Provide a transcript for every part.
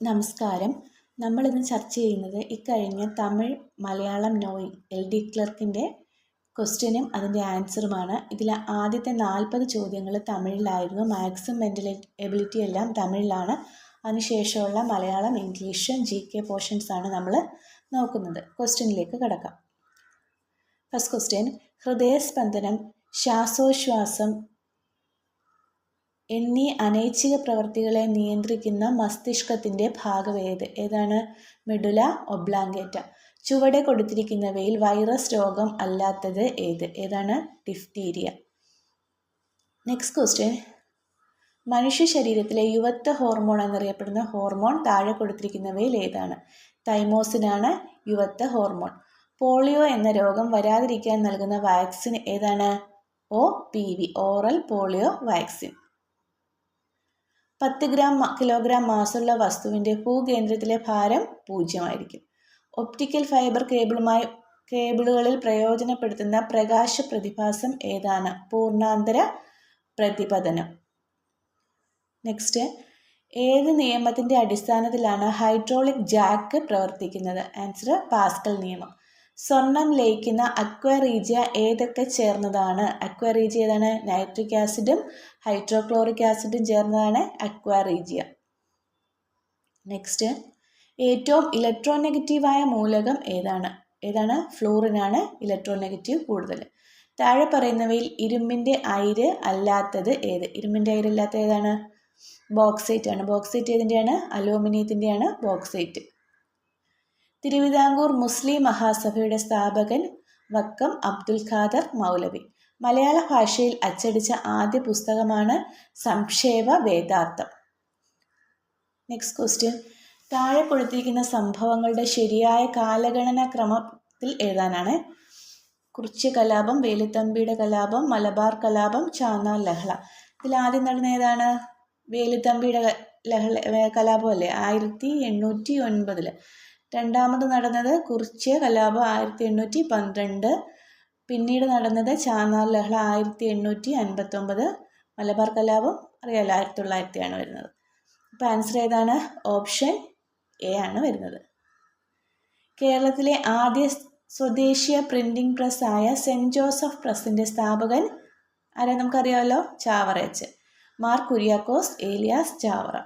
നമസ്കാരം. നമ്മളിന്ന് ചർച്ച ചെയ്യുന്നത് ഇക്കഴിഞ്ഞ തമിഴ് മലയാളം നോയിങ് LD ക്ലർക്കിൻ്റെ ക്വസ്റ്റ്യനും അതിൻ്റെ ആൻസറുമാണ്. ഇതിൽ ആദ്യത്തെ 40 ചോദ്യങ്ങൾ തമിഴിലായിരുന്നു. മാത്സും മെൻ്റൽ എബിലിറ്റി എല്ലാം തമിഴിലാണ്. അതിനുശേഷമുള്ള മലയാളം, ഇംഗ്ലീഷ്, GK പോർഷൻസാണ് നമ്മൾ നോക്കുന്നത്. ക്വസ്റ്റ്യനിലേക്ക് കടക്കാം. ഫസ്റ്റ് ക്വസ്റ്റ്യൻ: ഹൃദയസ്പന്ദനം, ശ്വാസോച്ഛ്വാസം എന്നീ അനൈച്ഛിക പ്രവർത്തികളെ നിയന്ത്രിക്കുന്ന മസ്തിഷ്കത്തിൻ്റെ ഭാഗം ഏതാണ്? Medulla oblongata. ചുവടെ കൊടുത്തിരിക്കുന്നവയിൽ വൈറസ് രോഗം അല്ലാത്തത് ഏതാണ്? ഡിഫ്തീരിയ. നെക്സ്റ്റ് ക്വസ്റ്റ്യൻ: മനുഷ്യ ശരീരത്തിലെ യുവത്വ ഹോർമോൺ എന്നറിയപ്പെടുന്ന ഹോർമോൺ താഴെ കൊടുത്തിരിക്കുന്നവയിൽ ഏതാണ്? തൈമോസിനാണ് യുവത്വ ഹോർമോൺ. പോളിയോ എന്ന രോഗം വരാതിരിക്കാൻ നൽകുന്ന വാക്സിൻ ഏതാണ്? OPV, oral polio vaccine. 10 kilogram മാസുള്ള വസ്തുവിൻ്റെ ഭൂകേന്ദ്രത്തിലെ ഭാരം 0 ആയിരിക്കും. ഒപ്റ്റിക്കൽ ഫൈബർ കേബിളുകളിൽ പ്രയോജനപ്പെടുത്തുന്ന പ്രകാശ പ്രതിഭാസം ഏതാണ്? പൂർണ്ണാന്തര പ്രതിപതനം. നെക്സ്റ്റ്: ഏത് നിയമത്തിൻ്റെ അടിസ്ഥാനത്തിലാണ് ഹൈഡ്രോളിക് ജാക്ക് പ്രവർത്തിക്കുന്നത്? ആൻസർ: പാസ്കൽ നിയമം. സ്വർണം ലയിക്കുന്ന അക്വറീജിയ ഏതൊക്കെ ചേർന്നതാണ്? അക്വറീജിയ ഏതാണ്? നൈട്രിക് ആസിഡും ഹൈഡ്രോക്ലോറിക് ആസിഡും ചേർന്നതാണ് അക്വറീജിയ. നെക്സ്റ്റ്: ഏറ്റവും ഇലക്ട്രോനെഗറ്റീവായ മൂലകം ഏതാണ്? ഫ്ലൂറിനാണ് ഇലക്ട്രോനെഗറ്റീവ് കൂടുതൽ. താഴെ പറയുന്നവയിൽ ഇരുമ്പിൻ്റെ അയിര് അല്ലാത്തത് ഏത്? ഇരുമ്പിൻ്റെ അയിരല്ലാത്തത് ഏതാണ്? ബോക്സൈറ്റ് ആണ്. ബോക്സൈറ്റ് ഏതിൻ്റെയാണ്? അലൂമിനിയത്തിൻ്റെയാണ് ബോക്സൈറ്റ്. തിരുവിതാംകൂർ മുസ്ലിം മഹാസഭയുടെ സ്ഥാപകൻ വക്കം അബ്ദുൽ ഖാദർ മൗലവി. മലയാള ഭാഷയിൽ അച്ചടിച്ച ആദ്യ പുസ്തകമാണ് സംക്ഷേപ വേദാന്തം. നെക്സ്റ്റ് ക്വസ്റ്റ്യൻ: താഴെ കൊടുത്തിരിക്കുന്ന സംഭവങ്ങളുടെ ശരിയായ കാലഗണന ക്രമത്തിൽ എഴുതാനാണ്. കുറിച്യ കലാപം, വേലുത്തമ്പിയുടെ കലാപം, മലബാർ കലാപം, ചാന്നാർ ലഹള. ഇതിൽ ആദ്യം നടന്ന ഏതാണ്? വേലുത്തമ്പിയുടെ കലാപം അല്ലേ? 1809. രണ്ടാമത് നടന്നത് കുറിച്യ കലാപം 1812. പിന്നീട് നടന്നത് ചാന്നാർ ലഹള 1859. മലബാർ കലാപം അറിയാലോ, 1900 വരുന്നത്. അപ്പോൾ ആൻസർ ഏതാണ്? ഓപ്ഷൻ A ആണ് വരുന്നത്. കേരളത്തിലെ ആദ്യ സ്വദേശീയ പ്രിൻറ്റിംഗ് പ്രസ് ആയ സെൻറ്റ് ജോസഫ് പ്രസിൻ്റെ സ്ഥാപകൻ ആരെ നമുക്കറിയാമല്ലോ? Chavara H. Mar Kuriakose Elias Chavara.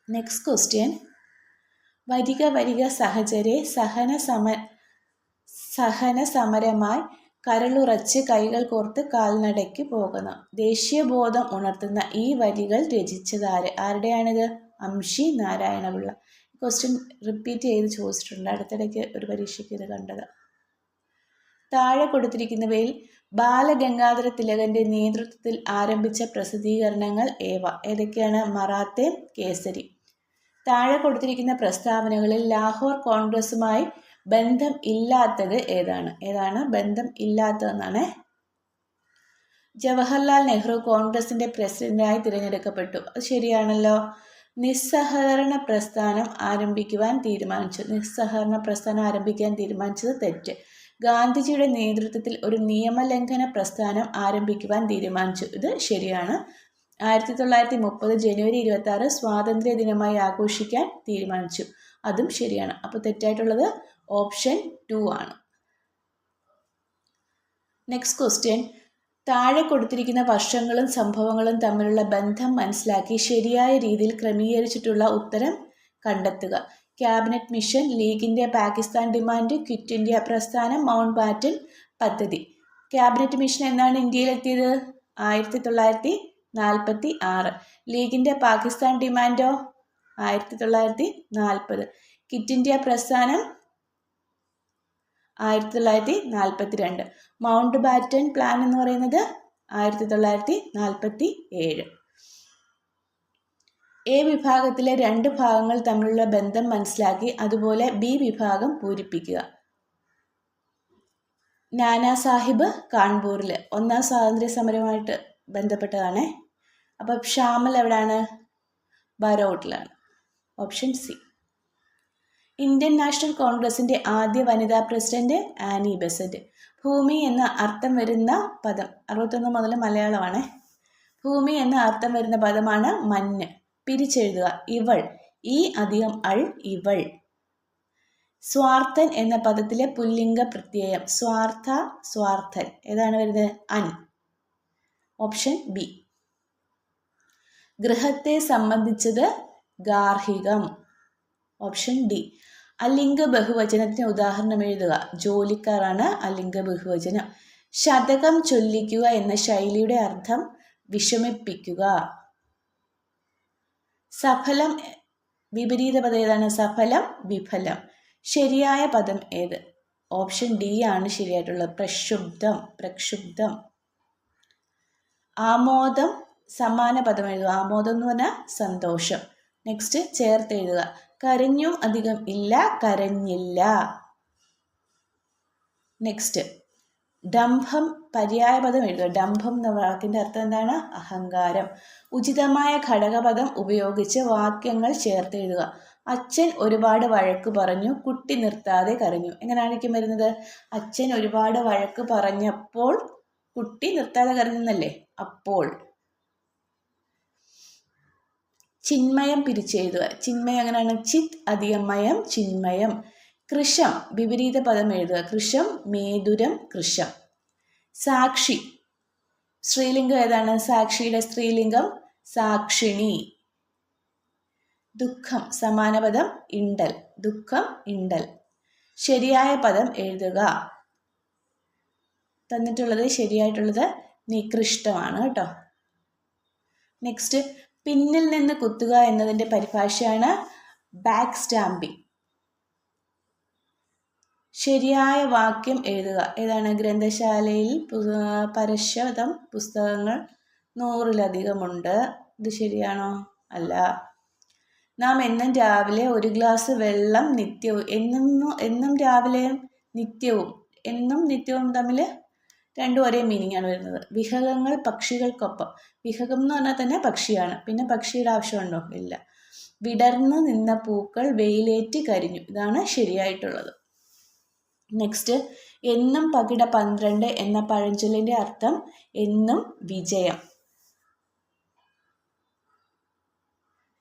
Next question: വരിക വരിക സഹചരെ സഹന സമരമായി കരളുറച്ച് കൈകൾ കോർത്ത് കാൽനടയ്ക്ക് പോകുന്നു. ദേശീയബോധം ഉണർത്തുന്ന ഈ വരികൾ രചിച്ചതാര്? ആരുടെയാണിത്? അംഷി നാരായണപിള്ള. ക്വസ്റ്റ്യൻ റിപ്പീറ്റ് ചെയ്ത് ചോദിച്ചിട്ടുണ്ട്. അടുത്തിടയ്ക്ക് ഒരു പരീക്ഷയ്ക്ക് ഇത് കണ്ടത്. താഴെ കൊടുത്തിരിക്കുന്നവയിൽ ബാലഗംഗാധര തിലകൻ്റെ നേതൃത്വത്തിൽ ആരംഭിച്ച പ്രസിദ്ധീകരണങ്ങൾ ഏതൊക്കെയാണ്? മറാത്തെ, കേസരി. താഴെ കൊടുത്തിരിക്കുന്ന പ്രസ്താവനകളിൽ ലാഹോർ കോൺഗ്രസുമായി ബന്ധം ഇല്ലാത്തത് ഏതാണ്? ബന്ധം ഇല്ലാത്തതെന്നാണ്. ജവഹർലാൽ നെഹ്റു കോൺഗ്രസിൻ്റെ പ്രസിഡന്റായി തിരഞ്ഞെടുക്കപ്പെട്ടു. അത് ശരിയാണല്ലോ. നിസ്സഹകരണ പ്രസ്ഥാനം ആരംഭിക്കാൻ തീരുമാനിച്ചത് തെറ്റ്. ഗാന്ധിജിയുടെ നേതൃത്വത്തിൽ ഒരു നിയമലംഘന പ്രസ്ഥാനം ആരംഭിക്കുവാൻ തീരുമാനിച്ചു. ഇത് ശരിയാണ്. 1930 ജനുവരി 26 സ്വാതന്ത്ര്യ ദിനമായി ആഘോഷിക്കാൻ തീരുമാനിച്ചു. അതും ശരിയാണ്. അപ്പോൾ തെറ്റായിട്ടുള്ളത് ഓപ്ഷൻ 2 ആണ്. നെക്സ്റ്റ് ക്വസ്റ്റ്യൻ: താഴെ കൊടുത്തിരിക്കുന്ന വർഷങ്ങളും സംഭവങ്ങളും തമ്മിലുള്ള ബന്ധം മനസ്സിലാക്കി ശരിയായ രീതിയിൽ ക്രമീകരിച്ചിട്ടുള്ള ഉത്തരം കണ്ടെത്തുക. ക്യാബിനറ്റ് മിഷൻ, ലീഗിൻ്റെ പാകിസ്ഥാൻ ഡിമാൻഡ്, ക്വിറ്റ് ഇന്ത്യ പ്രസ്ഥാനം, മൗണ്ട് ബാറ്റൻ പദ്ധതി. ക്യാബിനറ്റ് മിഷൻ എന്നാണ് ഇന്ത്യയിലെത്തിയത്? 1946. ലീഗിൻ്റെ പാകിസ്ഥാൻ ഡിമാൻഡോ? 1940. ക്വിറ്റ് ഇന്ത്യ പ്രസ്ഥാനം 1942. മൗണ്ട് ബാറ്റൻ പ്ലാൻ എന്ന് പറയുന്നത് 1947. A വിഭാഗത്തിലെ 2 ഭാഗങ്ങൾ തമ്മിലുള്ള ബന്ധം മനസ്സിലാക്കി അതുപോലെ B വിഭാഗം പൂരിപ്പിക്കുക. നാനാ സാഹിബ് കാൺപൂരിൽ 1ാം സ്വാതന്ത്ര്യ സമരവുമായിട്ട് ബന്ധപ്പെട്ടതാണ്. അപ്പം ഷാമൽ എവിടെയാണ്? ബറോട്ടിലാണ്. Option C. ഇന്ത്യൻ നാഷണൽ കോൺഗ്രസിൻ്റെ ആദ്യ വനിതാ പ്രസിഡന്റ് ആനി ബെസന്റ്. ഭൂമി എന്ന അർത്ഥം വരുന്ന പദം 61 മുതൽ മലയാളമാണ്. ഭൂമി എന്ന അർത്ഥം വരുന്ന പദമാണ് മഞ്ഞ്. പിരിച്ചെഴുതുക. ഇവൾ ഈ അധികം അൾ ഇവൾ. സ്വാർത്ഥൻ എന്ന പദത്തിലെ പുല്ലിംഗ പ്രത്യയം സ്വാർത്ഥ സ്വാർത്ഥൻ ഏതാണ് വരുന്നത്? അൻ. Option B. ഗൃഹത്തെ സംബന്ധിച്ചത് ഗാർഹികം. Option D. അലിംഗ ബഹുവചനത്തിന് ഉദാഹരണം എഴുതുക. ജോലിക്കാരാണ് അലിംഗ ബഹുവചനം. ശതകം ചൊല്ലിക്കുക എന്ന ശൈലിയുടെ അർത്ഥം വിഷമിപ്പിക്കുക. സഫലം വിപരീത പദം ഏതാണ്? സഫലം വിഫലം. ശരിയായ പദം ഏത്? ഓപ്ഷൻ ഡി ആണ് ശരിയായിട്ടുള്ളത്. പ്രക്ഷുബ്ധം. പ്രക്ഷുബ്ധം. ആമോദം സമാന പദം എഴുതുക. ആമോദം എന്ന് പറഞ്ഞാൽ സന്തോഷം. നെക്സ്റ്റ് ചേർത്ത് എഴുതുക. കരഞ്ഞു അധികം ഇല്ല, കരഞ്ഞില്ല. നെക്സ്റ്റ് ഡംഭം പര്യായ പദം എഴുതുക. ഡംഭം എന്ന വാക്കിന്റെ അർത്ഥം എന്താണ്? അഹങ്കാരം. ഉചിതമായ ഘടകപദം ഉപയോഗിച്ച് വാക്യങ്ങൾ ചേർത്ത് എഴുതുക. അച്ഛൻ ഒരുപാട് വഴക്ക് പറഞ്ഞു, കുട്ടി നിർത്താതെ കരഞ്ഞു. എങ്ങനെയായിരിക്കും വരുന്നത്? അച്ഛൻ ഒരുപാട് വഴക്ക് പറഞ്ഞപ്പോൾ കുട്ടി നിർത്താതെ കരഞ്ഞെന്നല്ലേ? അപ്പോൾ. ചിന്മയം പിരിച്ചെഴുതുക. ചിന്മയം എങ്ങനെയാണ്? ചിത് അധികം മയം ചിന്മയം. കൃശം വിപരീത പദം എഴുതുക. കൃശം മേതുരം കൃശം. സാക്ഷി സ്ത്രീലിംഗം ഏതാണ്? സാക്ഷിയുടെ സ്ത്രീലിംഗം സാക്ഷിണി. ദുഃഖം സമാന പദം ഇണ്ടൽ. ദുഃഖം ഇണ്ടൽ. ശരിയായ പദം എഴുതുക. തന്നിട്ടുള്ളത് ശരിയായിട്ടുള്ളത് നികൃഷ്ടമാണ് കേട്ടോ. നെക്സ്റ്റ് പിന്നിൽ നിന്ന് കുത്തുക എന്നതിൻ്റെ പരിഭാഷയാണ് ബാക്ക് സ്റ്റാമ്പിംഗ്. ശരിയായ വാക്യം എഴുതുക. ഏതാണ്? ഗ്രന്ഥശാലയിൽ പരശതം പുസ്തകങ്ങൾ 100-ലധികമുണ്ട്. ഇത് ശരിയാണോ? അല്ല. നാം എന്നും രാവിലെ ഒരു ഗ്ലാസ് വെള്ളം നിത്യവും. എന്നും രാവിലെയും നിത്യവും. എന്നും നിത്യവും തമ്മിൽ രണ്ടും ഒരേ മീനിങ് ആണ് വരുന്നത്. വിഹഗങ്ങൾ പക്ഷികൾക്കൊപ്പം. വിഹഗം എന്ന് പറഞ്ഞാൽ തന്നെ പക്ഷിയാണ്. പിന്നെ പക്ഷിയുടെ ആവശ്യമുണ്ടോ? ഇല്ല. വിടർന്നു നിന്ന പൂക്കൾ വെയിലേറ്റ് കരിഞ്ഞു. ഇതാണ് ശരിയായിട്ടുള്ളത്. നെക്സ്റ്റ് എന്നും പകിട 12 എന്ന പഴഞ്ചൊല്ലിൻ്റെ അർത്ഥം എന്നും വിജയം.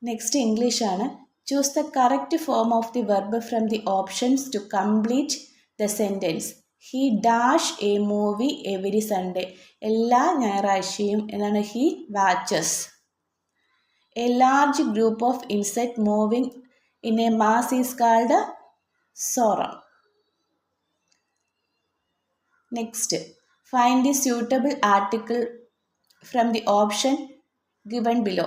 നെക്സ്റ്റ് ഇംഗ്ലീഷ് ആണ്. Choose the correct form of the verb from the options to complete the sentence. He dash a movie every Sunday. എല്ലാ ഞായറാഴ്ചയും എന്നാണ് he watches. A large group of insect moving in a mass is called swarm. Next, find the suitable article from the option given below.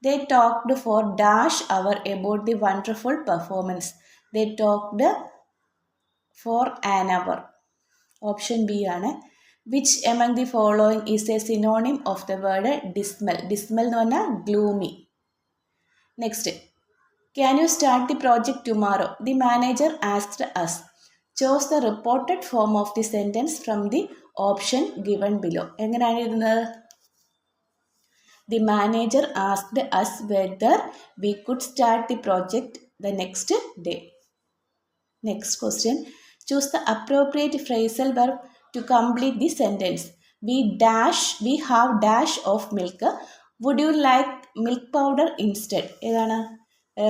They talked for dash hour about the wonderful performance. They talked for an hour. Option B ആണ്. Which among the following is a synonym of the word dismal? Dismal എന്ന് പറഞ്ഞാൽ gloomy. Next, can you start the project tomorrow? The manager asked us. Choose the reported form of the sentence from the option given below. എങ്ങനെയാണ് എഴുതുന്നത്? The manager asked us whether we could start the project the next day. Next question. Choose the appropriate phrasal verb to complete the sentence. We have dash of milk. Would you like milk powder instead? ഏതാണ്?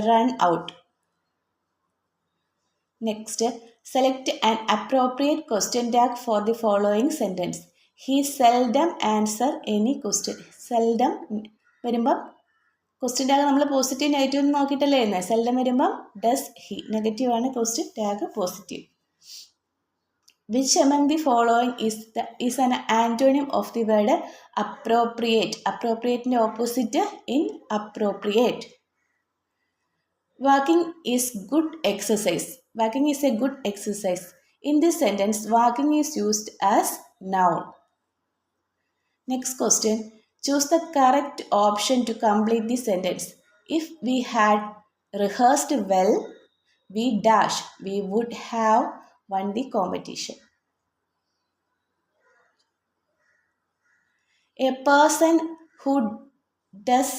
Run out. Next, select an appropriate question tag for the following sentence. He seldom answer any question. Seldom വരുമ്പം question tag നമ്മൾ positive negative നോക്കിയിട്ടല്ലേ എഴുതുന്നത്. Seldom വരുമ്പം does he. Negative ആണ് question tag positive. Which among the following is an antonym of the word appropriate? Appropriate-ന്റെ opposite inappropriate. Walking is good exercise. Walking is a good exercise. In this sentence, walking is used as noun. Next question. Choose the correct option to complete the sentence. If we had rehearsed well, we would have won the competition. A person who does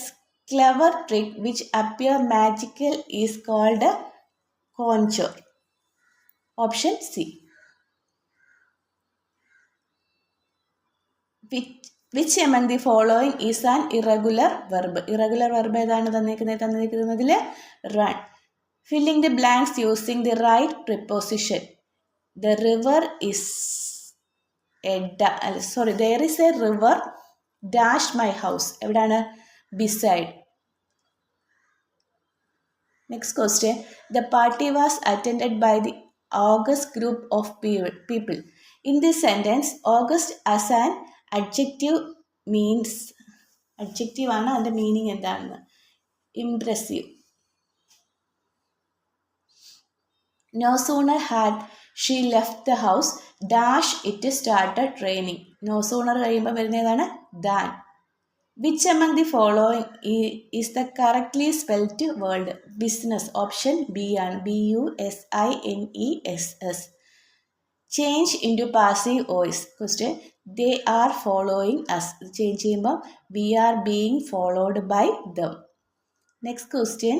clever trick which appear magical is called a conjure. Option C. Which among the following is an irregular verb. Irregular verb ഏതാണ് തന്നിരിക്കുന്നതിൽ? Run. Filling the blanks using the right preposition. The river is there is a river dash my house. എവിടാണ്? beside. Next question. The party was attended by the August group of people. In this sentence, August as an adjective means, adjective ആണ്, അതിൻ്റെ meaning എന്താണെന്ന്? Impressive. No sooner had she left the house dash it started raining. No sooner കഴിയുമ്പോൾ വരുന്നതാണ് than. Which among the following is the correctly spelled word? Business. Option B ആണ്. BUSINESS. Change into passive voice. Question. They are following us. Change ചെയ്യുമ്പോൾ we are being followed by them. Next question.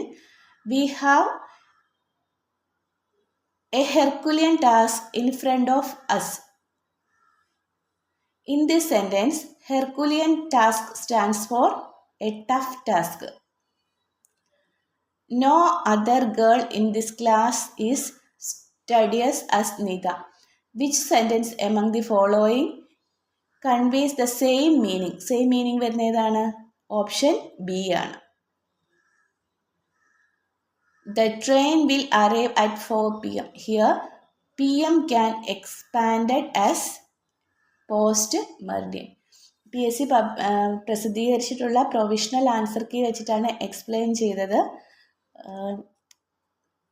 We have a Herculean task in front of us. In this sentence, Herculean task stands for a tough task. No other girl in this class is studious as Nida. Which sentence among the following conveys the same meaning? Same meaning വരുന്ന ഏതാണ്? Option B ആണ്. The train will arrive at 4 p.m. Here, p.m. can expanded as post meridian. PSC പ്രസിദ്ധീകരിച്ചിട്ടുള്ള provisional answer key വെച്ചിട്ടാണ് explain ചെയ്തത്.